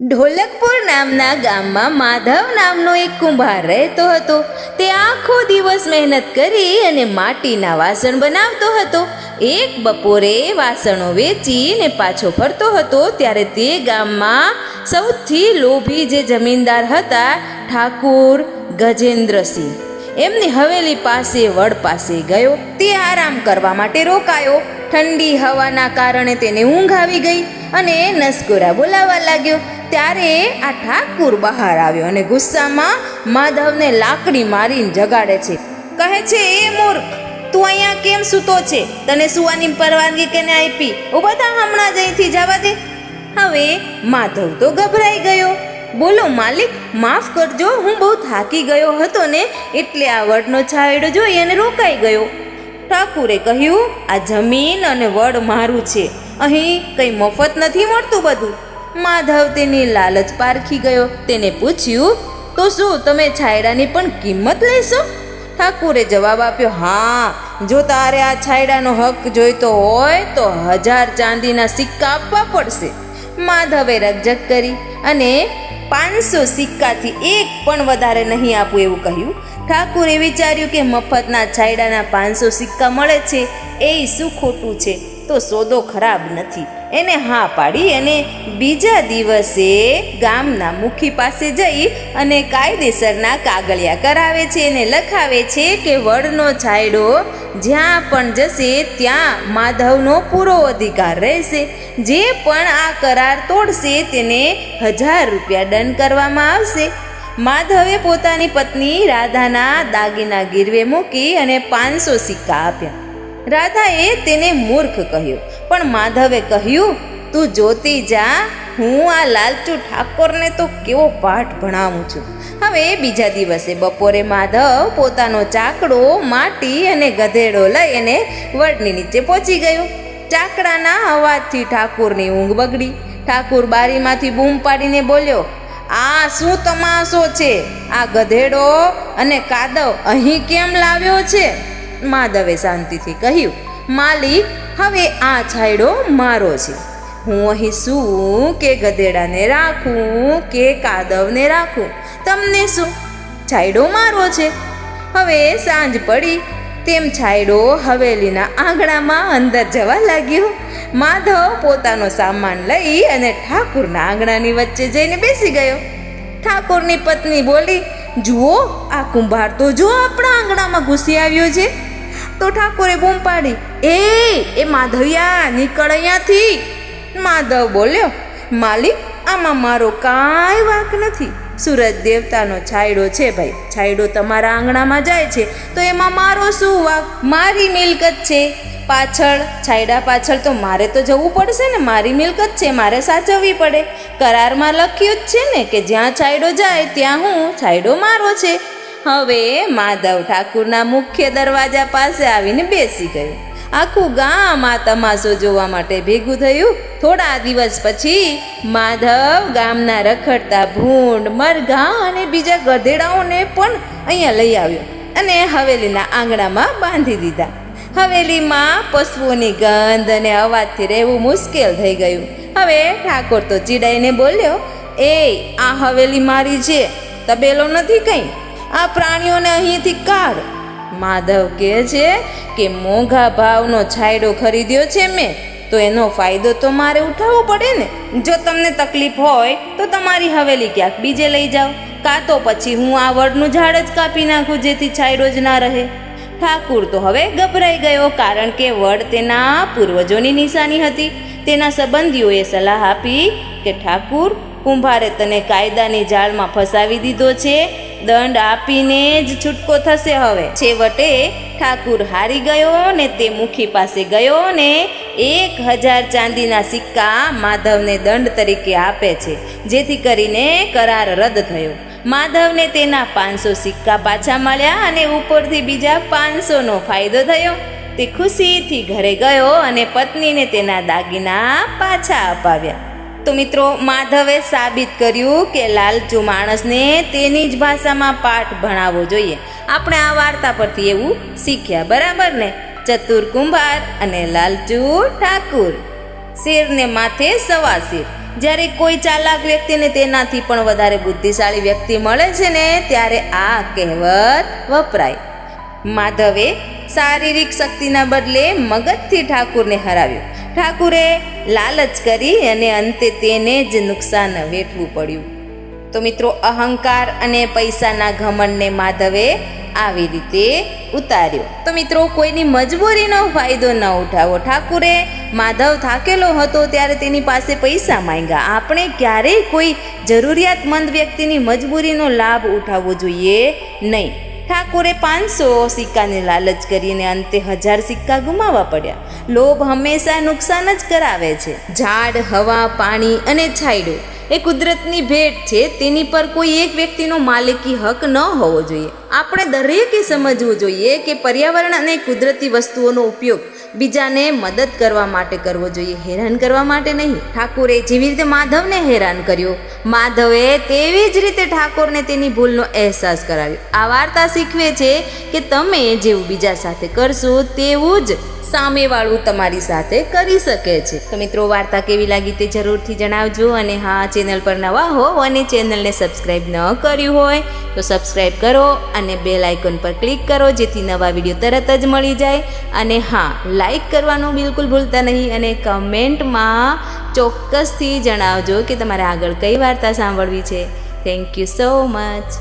ઢોલકપુર નામના ગામમાં માધવ નામનો એક કુંભાર રહેતો હતો. તે આખો દિવસ મહેનત કરી અને માટીના વાસણ બનાવતો હતો. એક બપોરે વાસણો વેચીને પાછો ફરતો હતો ત્યારે તે ગામમાં સૌથી લોભી જે જમીનદાર હતા ઠાકુર ગજેન્દ્રસિંહ એમની હવેલી પાસે વડ પાસે ગયો. તે આરામ કરવા માટે રોકાયો. ઠંડી હવાના કારણે તેને ઊંઘ આવી ગઈ અને નસકોરા બોલાવવા લાગ્યો. ત્યારે આ ઠાકુર બહાર આવ્યો અને ગુસ્સામાં માધવને લાકડી મારીને જગાડે છે. કહે છે, એ મૂર્ખ, તું અહીંયા કેમ સૂતો છે? તને સુવાની પરવાનગી કેને આપી? ઊભો થા, હમણાં જ અહીંથી જવા દે. હવે માધવ તો ગભરાઈ ગયો. બોલો માલિક, માફ કરજો, હું બહુ થાકી ગયો હતો ને એટલે આ વડનો છાંયડો જોઈ અને રોકાઈ ગયો. ઠાકુરે કહ્યું, આ જમીન અને વડ મારું છે, અહીં કંઈ મફત નથી મળતું બધું. માધવ તેની લાલચ પારખી ગયો. તેને પૂછ્યું, તો શું તમે છાંયડાની પણ કિંમત લેશો? ઠાકુરે જવાબ આપ્યો, હા, જો તારે આ છાંયડાનો હક જોઈતો હોય તો 1000 ચાંદીના સિક્કા આપવા પડશે. માધવે રકઝક કરી અને 500 સિક્કાથી એક પણ વધારે નહીં આપું એવું કહ્યું. ઠાકુરે વિચાર્યું કે મફતના છાંયડાના 500 સિક્કા મળે છે એ શું ખોટું છે, તો સોદો ખરાબ નથી. એને હા પાડી અને બીજા દિવસે ગામના મુખી પાસે જઈ અને કાયદેસરના કાગળિયા કરાવે છે અને લખાવે છે કે વડનો છાંયડો જ્યાં પણ જશે ત્યાં માધવનો પૂરો અધિકાર રહેશે. જે પણ આ કરાર તોડશે તેને 1000 રૂપિયા દંડ કરવામાં આવશે. માધવે પોતાની પત્ની રાધાના દાગીના ગીરવે મૂકી અને 500 સિક્કા આપ્યા. રાધાએ તેને મૂર્ખ કહ્યો, પણ માધવે કહ્યું, તું જોતી જા, હું આ લાલચુ ઠાકોરને તો કેવો પાઠ ભણાવું છું. હવે બીજા દિવસે બપોરે માધવ પોતાનો ચાકડો, માટી અને ગધેડો લઈ અને વડની નીચે પહોંચી ગયો. ચાકડાના અવાજથી ઠાકોરની ઊંઘ બગડી. ઠાકોર બારીમાંથી બૂમ પાડીને બોલ્યો, આ શું તમાશો છે? આ ગધેડો અને કાદવ અહીં કેમ લાવ્યો છે? માધવે શાંતિથી કહ્યું, માલિક, હવે આ છાંયડો મારો છે. હું અહીં શું કે ગધેડાને રાખું કે કાદવને રાખું, તમને શું? છાંયડો મારો છે. હવે સાંજ પડી તેમ છાંયડો હવેલીના આંગણામાં અંદર જવા લાગ્યો. માધવ પોતાનો સામાન લઈ અને ઠાકુરના આંગણાની વચ્ચે જઈને બેસી ગયો. ઠાકોરની પત્ની બોલી, જુઓ, આ કુંભાર તો જો આપણા આંગણામાં ઘૂસી આવ્યો છે. તો ઠાકોરે બૂમ પાડી, એ માધવિયા, નીકળ અહીંયાથી. માધવ બોલ્યો, માલિક, આમાં મારો કાંઈ વાંક નથી. સૂરજ દેવતાનો છાંયડો છે ભાઈ. છાંયડો તમારા આંગણામાં જાય છે તો એમાં મારો શું વાંક? મારી મિલકત છે. પાછળ છાંયડા પાછળ તો મારે તો જવું પડશે ને, મારી મિલકત છે, મારે સાચવવી પડે. કરારમાં લખ્યું જ છે ને કે જ્યાં છાંયડો જાય ત્યાં છાંયડો મારો છે. હવે માધવ ઠાકુરના મુખ્ય દરવાજા પાસે આવીને બેસી ગયો. આખું ગામ આ તમાશો જોવા માટે ભેગું થયું. થોડા દિવસ પછી માધવ ગામના રખડતા ભૂંડ, મરઘા અને બીજા ગધેડાઓને પણ અહીંયા લઈ આવ્યો અને હવેલીના આંગણામાં બાંધી દીધા. હવેલીમાં પશુઓની ગંધ અને અવાજથી રહેવું મુશ્કેલ થઈ ગયું. હવે ઠાકોર તો ચીડાઈને બોલ્યો, આ હવેલી મારી છે, તબેલો નથી કંઈ. આ પ્રાણીઓને અહીંથી કાઢ. માધવ કહે છે કે મોંઘા ભાવનો છાંયડો ખરીદ્યો છે મેં, તો એનો ફાયદો તો મારે ઉઠાવવો પડે ને. જો તમને તકલીફ હોય તો તમારી હવેલી ક્યાંક બીજે લઈ જાઓ, કાં તો પછી હું આ વડનું ઝાડ જ કાપી નાખું જેથી છાંયડો જ ના રહે. ઠાકુર તો હવે ગભરાઈ ગયો, કારણ કે વડ તેના પૂર્વજોની નિશાની હતી. તેના સંબંધીઓએ સલાહ આપી કે ઠાકુર, કુંભારે તને કાયદાની જાળમાં ફસાવી દીધો છે, દંડ આપીને જ છૂટકો થશે. હવે છેવટે ઠાકુર હારી ગયો ને તે મુખી પાસે ગયો ને 1000 ચાંદીના સિક્કા માધવને દંડ તરીકે આપે છે, જેથી કરીને કરાર રદ થયો. માધવને તેના 500 સિક્કા પાછા મળ્યા અને ઉપરથી બીજા 500નો ફાયદો થયો. તે ખુશીથી ઘરે ગયો અને પત્નીને તેના દાગીના પાછા અપાવ્યા. તો મિત્રો, માધવે સાબિત કર્યું કે લાલચુ માણસને તેની જ ભાષામાં પાઠ ભણાવવો જોઈએ. આપણે આ વાર્તા પરથી એવું શીખ્યા, બરાબર ને? ચતુર કુંભાર અને લાલચુ ઠાકુર. શેરને માથે સવા શેર. જ્યારે કોઈ ચાલાક વ્યક્તિને તેનાથી પણ વધારે બુદ્ધિશાળી વ્યક્તિ મળે છે ને ત્યારે આ કહેવત વપરાય. માધવે શારીરિક શક્તિના બદલે મગજથી ઠાકુરને હરાવ્યો. ઠાકુરે લાલચ કરી અને અંતે તેને જ નુકસાન વેઠવું પડ્યું. તો મિત્રો, અહંકાર અને પૈસાના ઘમંડને માધવે આવી રીતે ઉતાર્યો. તો મિત્રો, કોઈની મજબૂરીનો ફાયદો ન ઉઠાવો. ઠાકુરે માધવ થાકેલો હતો ત્યારે તેની પાસે પૈસા માંગ્યા. આપણે ક્યારેય કોઈ જરૂરિયાતમંદ વ્યક્તિની મજબૂરીનો લાભ ઉઠાવવો જોઈએ નહીં. ઠાકુરે 500 સિક્કાની લાલચ કરીને અંતે 1000 સિક્કા ગુમાવવા પડ્યા. લોભ હંમેશા નુકસાન જ કરાવે છે. ઝાડ, હવા, પાણી અને છાંયડો એ કુદરતની ભેટ છે. તેની પર કોઈ એક વ્યક્તિનો માલિકી હક ન હોવો જોઈએ. આપણે દરેકે સમજવું જોઈએ કે પર્યાવરણ અને કુદરતી વસ્તુઓનો ઉપયોગ બીજાને મદદ કરવા માટે કરવો જોઈએ, હેરાન કરવા માટે નહીં. ઠાકુરે જેવી રીતે માધવને હેરાન કર્યો, માધવે તેવી જ રીતે ઠાકોરને તેની ભૂલનો અહેસાસ કરાવ્યો. આ વાર્તા શીખવે છે કે તમે જેવું બીજા સાથે કરશો તેવું જ સામેવાળું તમારી સાથે કરી શકે છે. તો મિત્રો, વાર્તા કેવી લાગી તે જરૂરથી જણાવજો. અને હા, ચેનલ પર નવા હો અને ચેનલને સબસ્ક્રાઈબ ન કર્યું હોય તો સબસ્ક્રાઈબ કરો અને બેલ આઇકોન પર ક્લિક કરો જેથી નવા વિડીયો તરત જ મળી જાય. અને હા, લાઈક કરવાનું બિલકુલ ભૂલતા નહીં અને કમેન્ટમાં ચોક્કસથી જણાવજો કે તમારે આગળ કઈ વાર્તા સાંભળવી છે. Thank you so much.